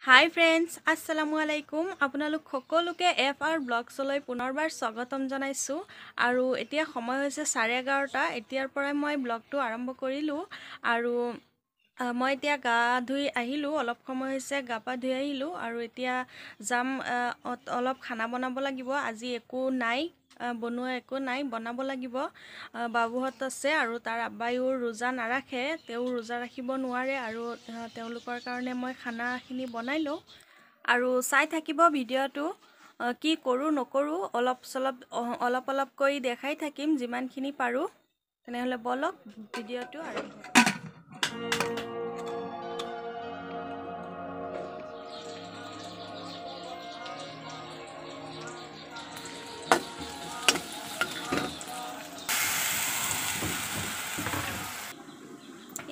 হাই friends, আসসালামু আলাইকুম। আপোনালোক সকলোকে FR ব্লগছলৈ পুনৰবাৰ স্বাগতম জনাইছোঁ। আৰু এতিয়া সময় হৈছে 11:30। এতিয়াৰ পৰাই মই ব্লগটো আৰম্ভ কৰিলোঁ। আৰু মই এতিয়া গা ধুই আহিলোঁ, অলপ সময় হৈছে গা পা ধুই আহিলোঁ। আৰু এতিয়া যাম অলপ খানা বনাব লাগিব। আজি একো নাই বনোৱা, একো নাই, বনাব লাগিব। বাবুহঁত আছে আৰু তাৰ আব্বায়ো ৰোজা নাৰাখে, তেওঁ ৰোজা ৰাখিব নোৱাৰে। আৰু তেওঁলোকৰ কাৰণে মই খানাখিনি বনাই লওঁ। আৰু চাই থাকিব ভিডিঅ'টো, কি কৰোঁ নকৰোঁ অলপ অলপকৈ দেখাই থাকিম যিমানখিনি পাৰোঁ। তেনেহ'লে বলক ভিডিঅ'টো আৰম্ভ কৰোঁ।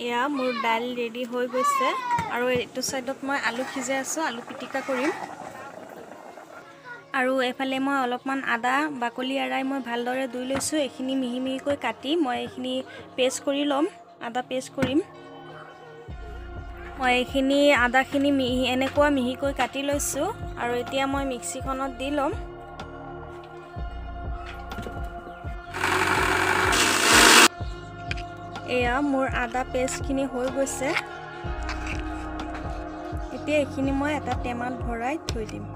এয়া মোৰ দাইল ৰেডি হৈ গৈছে। আৰু এইটো সাইডত মই আলু সিজাই আছোঁ, আলু পিটিকা কৰিম। আৰু এফালে মই অলপমান আদা বাকলি এৰাই মই ভালদৰে ধুই লৈছোঁ। এইখিনি মিহি মিহিকৈ কাটি মই এইখিনি পেষ্ট কৰি ল'ম, আদা পেষ্ট কৰিম। মই এইখিনি আদাখিনি এনেকুৱা মিহিকৈ কাটি লৈছোঁ। আৰু এতিয়া মই মিক্সিখনত দি ল'ম। এয়া মোৰ আদা পেষ্টখিনি হৈ গৈছে। এতিয়া এইখিনি মই এটা টেমাত ভৰাই থৈ দিম।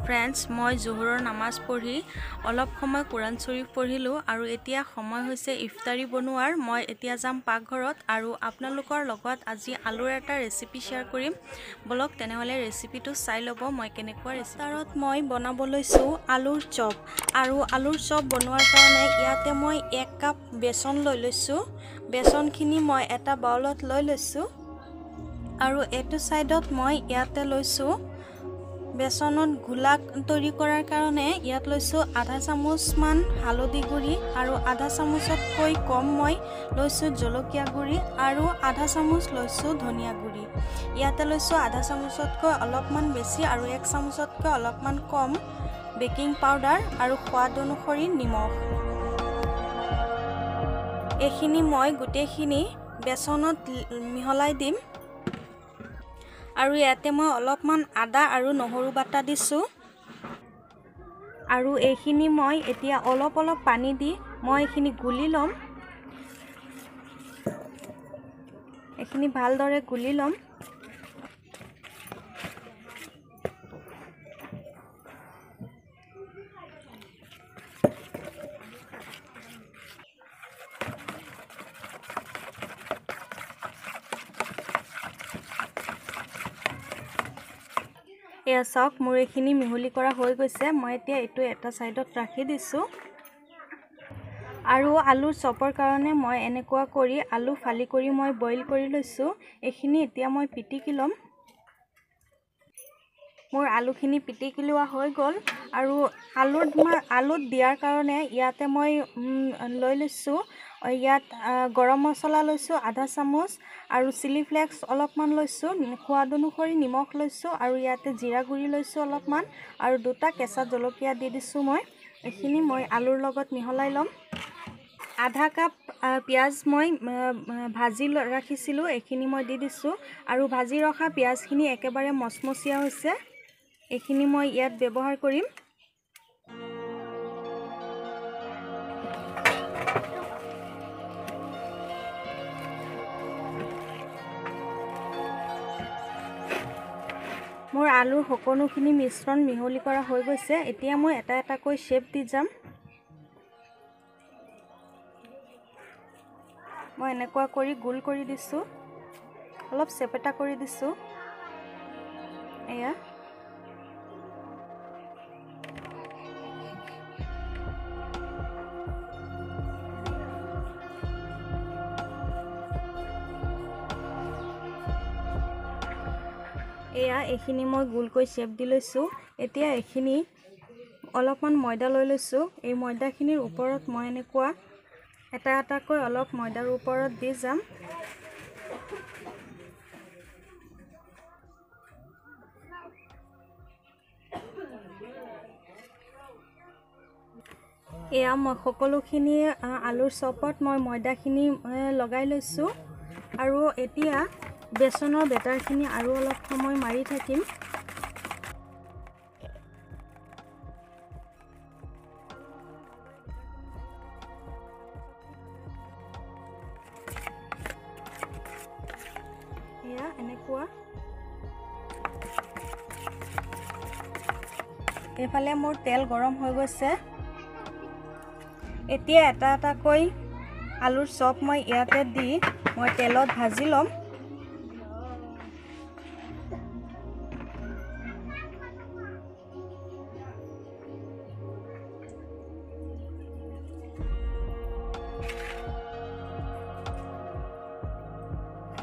ফ্ৰেণ্ডছ, মই জোহৰৰ নামাজ পঢ়ি অলপ সময় কোৰাণ শ্বৰীফ পঢ়িলোঁ। আৰু এতিয়া সময় হৈছে ইফতাৰী বনোৱাৰ। মই এতিয়া যাম পাকঘৰত আৰু আপোনালোকৰ লগত আজি আলুৰ এটা ৰেচিপি শ্বেয়াৰ কৰিম। বলক তেনেহ'লে ৰেচিপিটো চাই ল'ব মই কেনেকুৱা ৰেচিপিত মই বনাব লৈছোঁ আলুৰ চপ। আৰু আলুৰ চপ বনোৱাৰ কাৰণে ইয়াতে মই 1 কাপ বেচন লৈ লৈছোঁ। বেচনখিনি মই এটা বাউলত লৈ লৈছোঁ। আৰু এইটো ছাইডত মই ইয়াতে লৈছোঁ বেচনত গোলা তৈৰি কৰাৰ কাৰণে ইয়াত লৈছোঁ আধা চামুচমান হালধি গুড়ি আৰু আধা চামুচতকৈ কম মই লৈছোঁ জলকীয়া গুড়ি আৰু আধা চামুচ লৈছোঁ ধনিয়া গুড়ি। ইয়াতে লৈছোঁ আধা চামুচতকৈ অলপমান বেছি আৰু 1 চামুচতকৈ অলপমান কম বেকিং পাউডাৰ আৰু সোৱাদ অনুসৰি নিমখ। এইখিনি মই গোটেইখিনি বেচনত মিহলাই দিম। আৰু ইয়াতে মই অলপমান আদা আৰু নহৰু বাটা দিছোঁ। আৰু এইখিনি মই এতিয়া অলপ অলপ পানী দি মই এইখিনি গুলি ল'ম। এইখিনি ভালদৰে গুলি ল'ম। এয়া চাওক, মোৰ এইখিনি মিহলি কৰা হৈ গৈছে। মই এতিয়া এইটো এটা সাইডত ৰাখি দিছোঁ। আৰু আলুৰ চপৰ কাৰণে মই এনেকুৱা কৰি আলু ফালি কৰি মই বইল কৰি লৈছোঁ। এইখিনি এতিয়া মই পিটিকি ল'ম। মোৰ আলুখিনি পিটিকি লোৱা হৈ গ'ল। আৰু আলুত দিয়াৰ কাৰণে ইয়াতে মই লৈ লৈছোঁ, ইয়াত গৰম মছলা লৈছোঁ আধা চামুচ আৰু চিলি ফ্লেক্স অলপমান লৈছোঁ, সোৱাদ অনুসৰি নিমখ লৈছোঁ আৰু ইয়াতে জিৰা গুড়ি লৈছোঁ অলপমান আৰু 2টা কেঁচা জলকীয়া দি দিছোঁ মই। এইখিনি মই আলুৰ লগত মিহলাই ল'ম। আধা কাপ পিঁয়াজ মই ভাজি ৰাখিছিলোঁ, এইখিনি মই দি দিছোঁ। আৰু ভাজি ৰখা পিঁয়াজখিনি একেবাৰে মচমচীয়া হৈছে, এইখিনি মই ইয়াত ব্যৱহাৰ কৰিম। মোৰ আলুৰ সকলোখিনি মিশ্ৰণ মিহলি কৰা হৈ গৈছে। এতিয়া মই এটা এটাকৈ শ্বেপ দি যাম। মই এনেকুৱা কৰি গোল কৰি দিছোঁ, অলপ চেপেটা কৰি দিছোঁ। এয়া এইখিনি মই গোলকৈ শ্বেপ দি লৈছোঁ। এতিয়া এইখিনি অলপমান ময়দা লৈ লৈছোঁ। এই ময়দাখিনিৰ ওপৰত মই এনেকুৱা এটা এটাকৈ অলপ ময়দাৰ ওপৰত দি যাম। এয়া মই সকলোখিনি আলুৰ চপত মই ময়দাখিনি লগাই লৈছোঁ আৰু এতিয়া বেচনৰ বেটাৰখিনি আৰু অলপ সময় মাৰি থাকিম। এয়া এনেকুৱা এইফালে মোৰ তেল গৰম হৈ গৈছে। এতিয়া এটা এটাকৈ আলুৰ চপ মই ইয়াতে দি মই তেলত ভাজি ল'ম।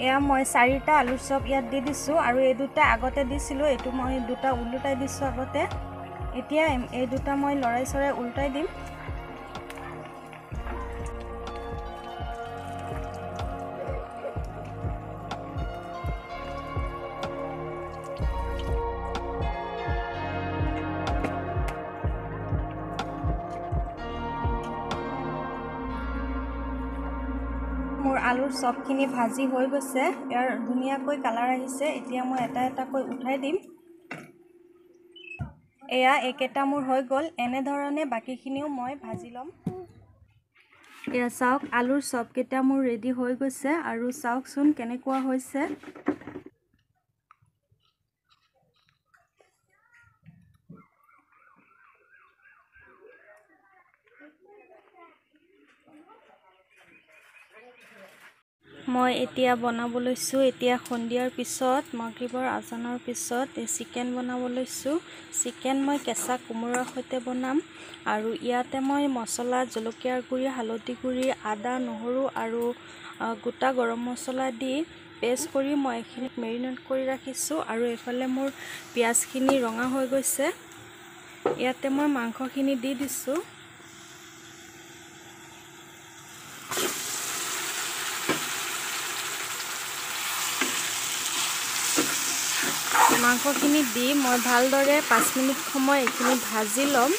এয়া মই 4টা আলুৰ চপ ইয়াত দি দিছোঁ আৰু এই দুটা আগতে দিছিলোঁ, এইটো মই দুটা উল্টাই দিছোঁ আগতে। এতিয়া এই দুটা মই লৰাই চৰাই উল্টাই দিম। মোৰ আলুৰ চপখিনি ভাজি হৈ গৈছে, ইয়াৰ ধুনীয়াকৈ কালাৰ আহিছে। এতিয়া মই এটা এটাকৈ উঠাই দিম। এয়া এইকেইটা মোৰ হৈ গ'ল। এনেধৰণে বাকীখিনিও মই ভাজি ল'ম। এয়া চাওক, আলুৰ চপকেইটা মোৰ ৰেডি হৈ গৈছে আৰু চাওকচোন কেনেকুৱা হৈছে। মই এতিয়া বনাব লৈছোঁ। এতিয়া সন্ধিয়াৰ পিছত মাগৰিবৰ আজানৰ পিছত চিকেন বনাব লৈছোঁ। চিকেন মই কেঁচা কোমোৰাৰ সৈতে বনাম আৰু ইয়াতে মই মছলা জলকীয়াৰ গুড়ি, হালধি গুড়ি, আদা, নহৰু আৰু গোটা গৰম মছলা দি পেষ্ট কৰি মই এইখিনিত মেৰিনেট কৰি ৰাখিছোঁ আৰু এইফালে মোৰ পিঁয়াজখিনি ৰঙা হৈ গৈছে। ইয়াতে মই মাংসখিনি দি দিছোঁ। মাংসখিনি দি মই ভালদৰে 5 মিনিট সময় এইখিনি ভাজি ল'ম।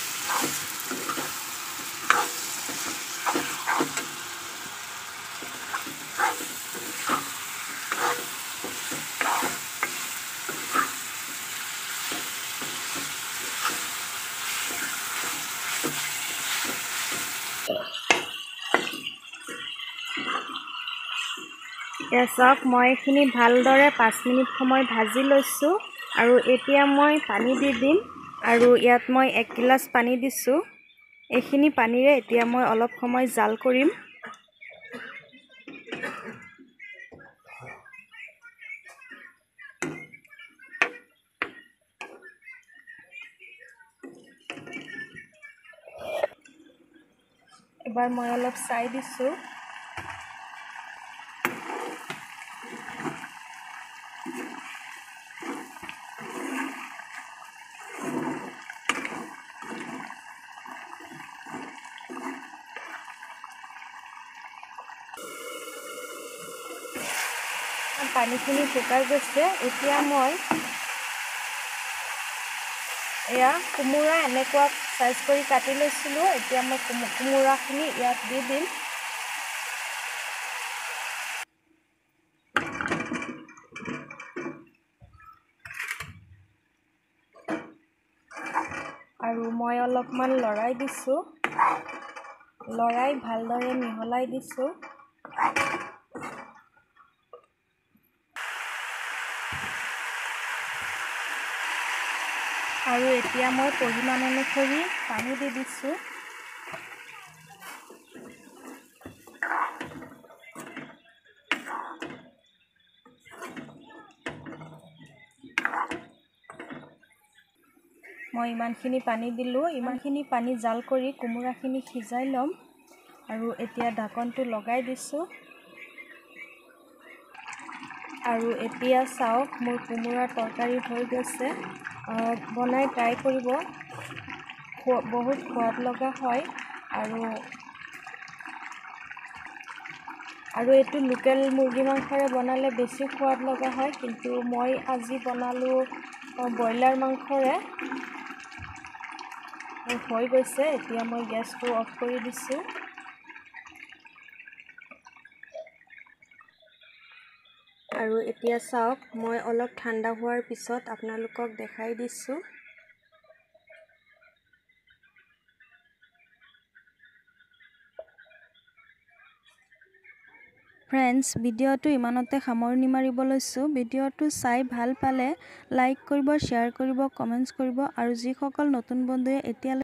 এতিয়া চাওক, মই এইখিনি ভালদৰে 5 মিনিট সময় ভাজি লৈছোঁ আৰু এতিয়া মই পানী দি দিম আৰু ইয়াত মই 1 গিলাচ পানী দিছোঁ। এইখিনি পানীৰে এতিয়া মই অলপ সময় জাল কৰিম। এবাৰ মই অলপ চাই দিছোঁ। পানীখিনি শুকাই গৈছে। এতিয়া মই এয়া কোমোৰা এনেকুৱা চাইজ কৰি কাটি লৈছিলোঁ। এতিয়া মই কোমোৰাখিনি ইয়াত দি দিম। আৰু মই অলপমান লৰাই দিছোঁ। লৰাই ভালদৰে মিহলাই দিছোঁ। আৰু এতিয়া মই পৰিমাণ অনুসৰি পানী দি দিছোঁ। মই ইমানখিনি পানী দিলোঁ। ইমানখিনি পানী জাল কৰি কোমোৰাখিনি সিজাই ল'ম আৰু এতিয়া ঢাকনটো লগাই দিছোঁ। আৰু এতিয়া চাওক, মোৰ কোমোৰাৰ তৰকাৰী হৈ গৈছে। বনাই ট্ৰাই কৰিব। বহুত সোৱাদ লগা হয় আৰু এইটো লোকেল মুৰ্গী মাংসৰে বনালে বেছি সোৱাদ লগা হয়, কিন্তু মই আজি বনালোঁ ব্ৰইলাৰ মাংসৰে। হৈ গৈছে, এতিয়া মই গেছটো অফ কৰি দিছোঁ। আৰু এতিয়া চাওক, মই অলপ ঠাণ্ডা হোৱাৰ পিছত আপোনালোকক দেখাই দিছোঁ। ফ্ৰেণ্ডছ, ভিডিঅ'টো ইমানতে সামৰণি মাৰিব লৈছোঁ। ভিডিঅ'টো চাই ভাল পালে লাইক কৰিব, শ্বেয়াৰ কৰিব, কমেণ্টছ কৰিব আৰু যিসকল নতুন বন্ধুৱে এতিয়ালৈ